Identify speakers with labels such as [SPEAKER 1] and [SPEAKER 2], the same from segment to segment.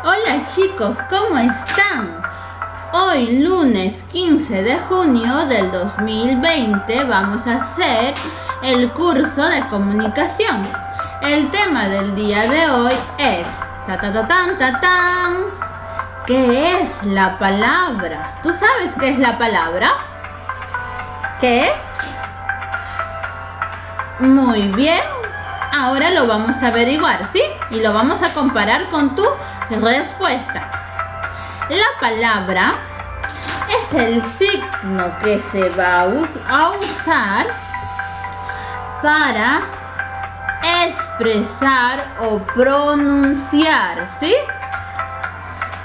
[SPEAKER 1] Hola chicos, ¿cómo están? Hoy lunes 15 de junio del 2020 vamos a hacer el curso de comunicación. El tema del día de hoy es ¿qué es la palabra? ¿Tú sabes qué es la palabra? ¿Qué es? Muy bien, ahora lo vamos a averiguar, ¿sí? Y lo vamos a comparar con tu respuesta. La palabra es el signo que se va a usar para expresar o pronunciar, ¿sí?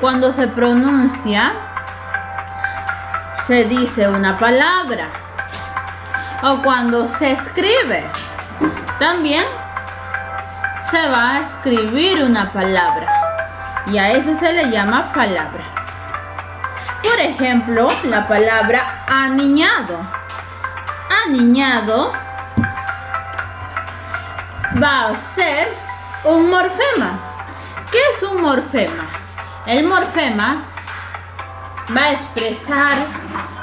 [SPEAKER 1] Cuando se pronuncia, se dice una palabra. O cuando se escribe, también se va a escribir una palabra. Y a eso se le llama palabra. Por ejemplo, la palabra aniñado. Aniñado va a ser un morfema. ¿Qué es un morfema? El morfema va a expresar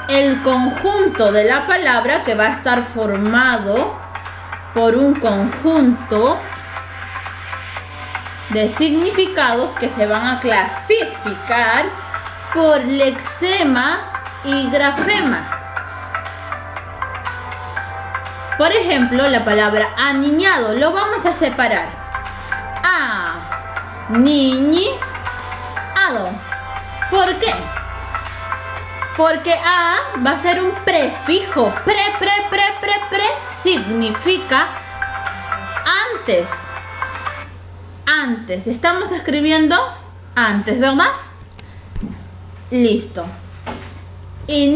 [SPEAKER 1] el conjunto de la palabra que va a estar formado por un conjunto de significados que se van a clasificar por lexema y grafema. Por ejemplo, la palabra aniñado lo vamos a separar. Aniñado. ¿Por qué? Porque a va a ser un prefijo. Pre significa antes. Antes. Estamos escribiendo antes, ¿verdad? Listo. Y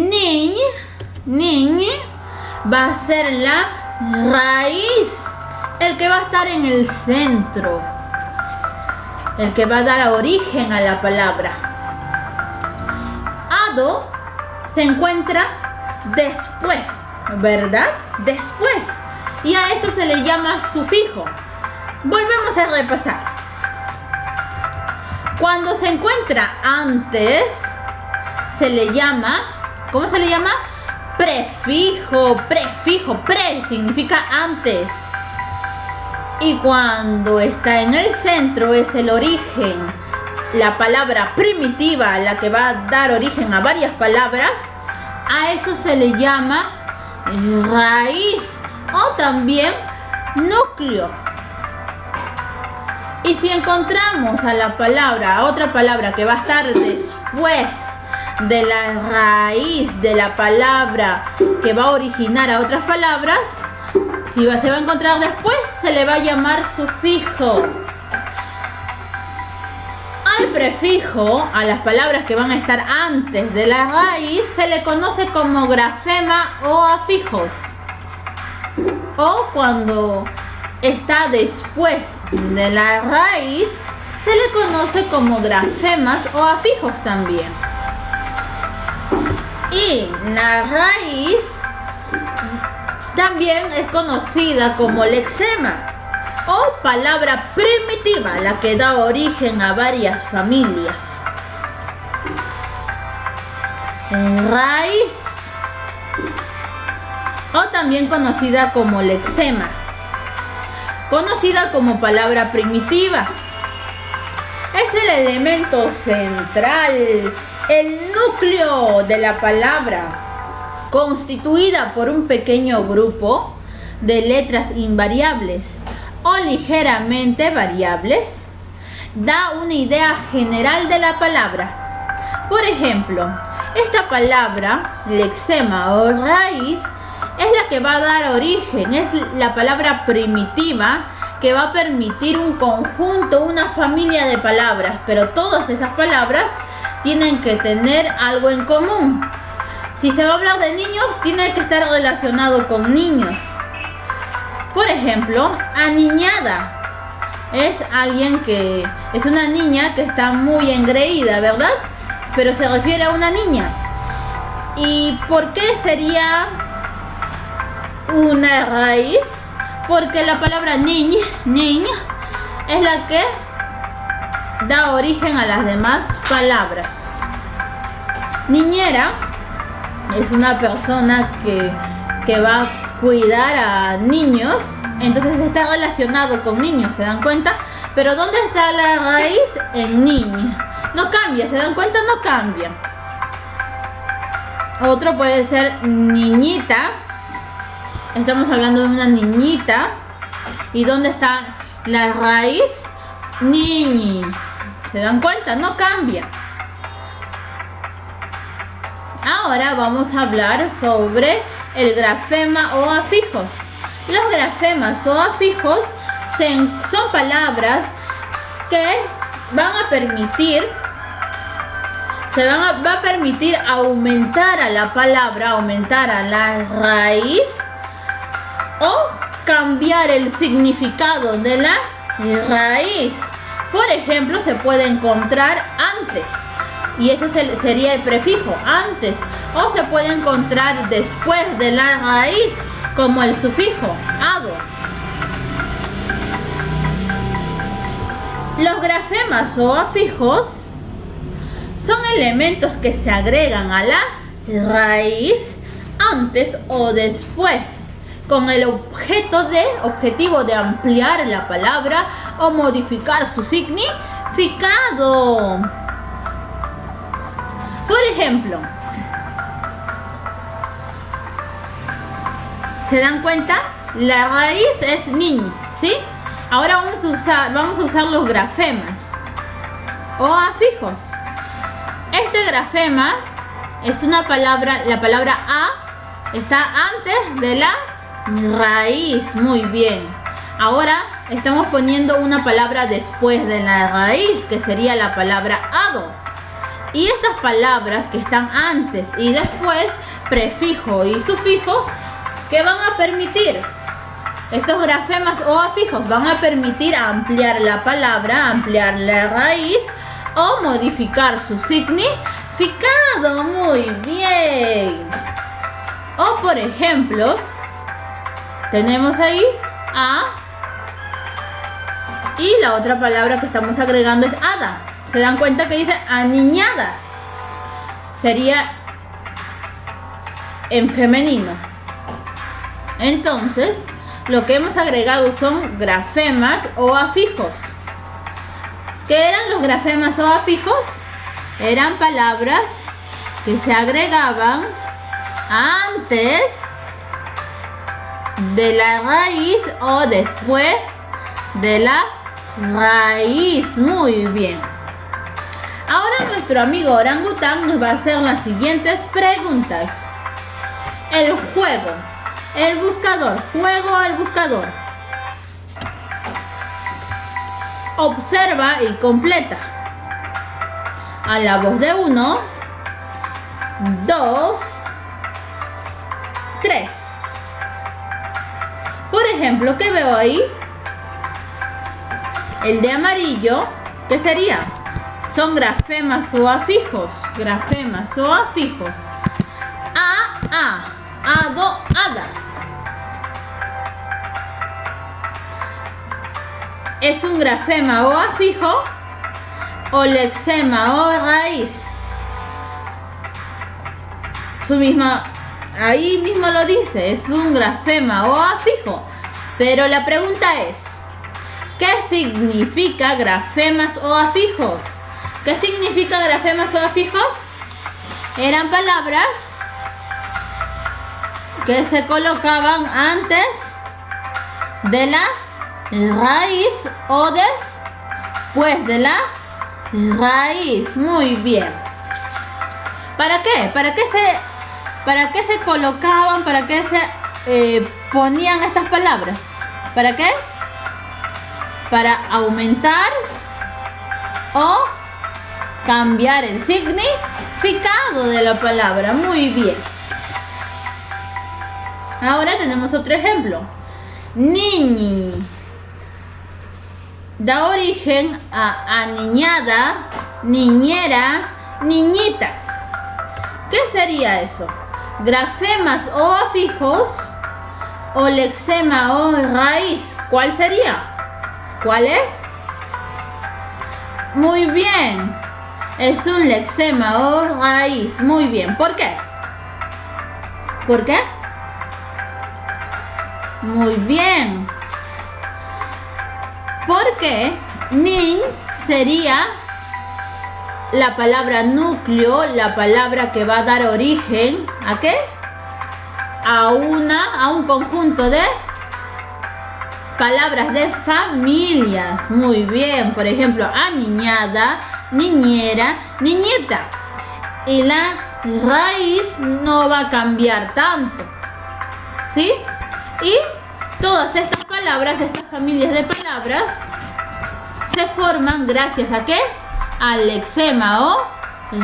[SPEAKER 1] niñ va a ser la raíz. El que va a estar en el centro. El que va a dar origen a la palabra. Ado se encuentra después, ¿verdad? Después. Y a eso se le llama sufijo. Volvemos a repasar. Cuando se encuentra antes, se le llama, ¿cómo se le llama? Prefijo. Pre significa antes. Y cuando está en el centro es el origen. La palabra primitiva, la que va a dar origen a varias palabras, a eso se le llama raíz o también núcleo. Y si encontramos a la palabra, a otra palabra que va a estar después de la raíz de la palabra que va a originar a otras palabras, si se va a encontrar después, se le va a llamar sufijo. Al prefijo, a las palabras que van a estar antes de la raíz, se le conoce como grafema o afijos. O cuando está después de la raíz, se le conoce como grafemas o afijos también. Y la raíz también es conocida como lexema o palabra primitiva, la que da origen a varias familias. Raíz, o también conocida como lexema, conocida como palabra primitiva. Es el elemento central, el núcleo de la palabra, constituida por un pequeño grupo de letras invariables o ligeramente variables. Da una idea general de la palabra. Por ejemplo, esta palabra, lexema o raíz, es la que va a dar origen, es la palabra primitiva que va a permitir un conjunto, una familia de palabras, pero todas esas palabras tienen que tener algo en común. Si se va a hablar de niños, tiene que estar relacionado con niños. Por ejemplo, aniñada es alguien que es una niña que está muy engreída, ¿verdad? Pero se refiere a una niña. ¿Y por qué sería una raíz? Porque la palabra niña es la que da origen a las demás palabras. Niñera es una persona que va a cuidar a niños, entonces está relacionado con niños, ¿se dan cuenta? Pero ¿dónde está la raíz? En niña. No cambia, ¿se dan cuenta? No cambia. Otro puede ser niñita. Estamos hablando de una niñita. ¿Y dónde está la raíz? Niñi. ¿Se dan cuenta? No cambia. Ahora vamos a hablar sobre el grafema o afijos. Los grafemas o afijos son palabras que van a permitir, va a permitir aumentar a la palabra, aumentar a la raíz o cambiar el significado de la raíz. Por ejemplo, se puede encontrar antes. Y eso sería el prefijo, antes. O se puede encontrar después de la raíz, como el sufijo, ado. Los grafemas o afijos son elementos que se agregan a la raíz antes o después, con el objetivo de ampliar la palabra o modificar su significado. Por ejemplo, ¿se dan cuenta? La raíz es niño, ¿sí? Ahora vamos a usar los grafemas o afijos. Este grafema es una palabra, la palabra a está antes de la raíz, muy bien. Ahora estamos poniendo una palabra después de la raíz, que sería la palabra ado. Y estas palabras que están antes y después, prefijo y sufijo, ¿qué van a permitir? Estos grafemas o afijos van a permitir ampliar la palabra, ampliar la raíz o modificar su significado. Muy bien. O por ejemplo, tenemos ahí a, y la otra palabra que estamos agregando es hada. ¿Se dan cuenta que dice aniñada? Sería en femenino. Entonces, lo que hemos agregado son grafemas o afijos. ¿Qué eran los grafemas o afijos? Eran palabras que se agregaban antes de la raíz o después de la raíz. Muy bien. Ahora nuestro amigo orangután nos va a hacer las siguientes preguntas. El juego. El buscador. Juego el buscador. Observa y completa. A la voz de 1, 2, 3. Por ejemplo, ¿qué veo ahí? El de amarillo, ¿qué sería? Son grafemas o afijos. Grafemas o afijos. A, ado, ada. Es un grafema o afijo o lexema o raíz. Ahí mismo lo dice, es un grafema o afijo. Pero la pregunta es, ¿qué significa grafemas o afijos? ¿Qué significa grafemas o afijos? Eran palabras que se colocaban antes de la raíz o después de la raíz. Muy bien. ¿Para qué? ¿Para qué se colocaban? ¿Para qué se ponían estas palabras? ¿Para qué? Para aumentar o cambiar el significado de la palabra. Muy bien. Ahora tenemos otro ejemplo. Niñi. Da origen a aniñada, niñera, niñita. ¿Qué sería eso? Grafemas o afijos o lexema o raíz. ¿Cuál sería? ¿Cuál es? Muy bien. Es un lexema o raíz. Muy bien. ¿Por qué? ¿Por qué? Muy bien. Porque nin sería la palabra núcleo, la palabra que va a dar origen ¿a qué? A un conjunto de palabras de familias. Muy bien. Por ejemplo, aniñada, niñera, niñeta. Y la raíz no va a cambiar tanto. ¿Sí? Y todas estas palabras, estas familias de palabras, se forman gracias a ¿qué? Al lexema o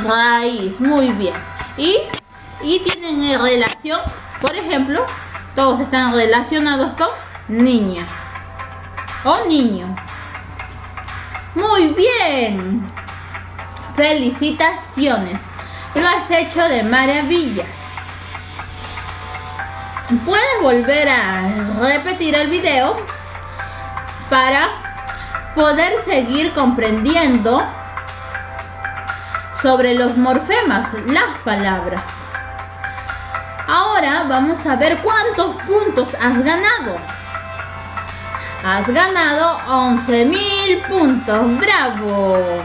[SPEAKER 1] raíz. Muy bien. Y tienen relación, por ejemplo, todos están relacionados con niña o niño. Muy bien. Felicitaciones. Lo has hecho de maravilla. Puedes volver a repetir el video para poder seguir comprendiendo sobre los morfemas, las palabras. Ahora vamos a ver cuántos puntos has ganado. Has ganado 11.000 puntos. ¡Bravo!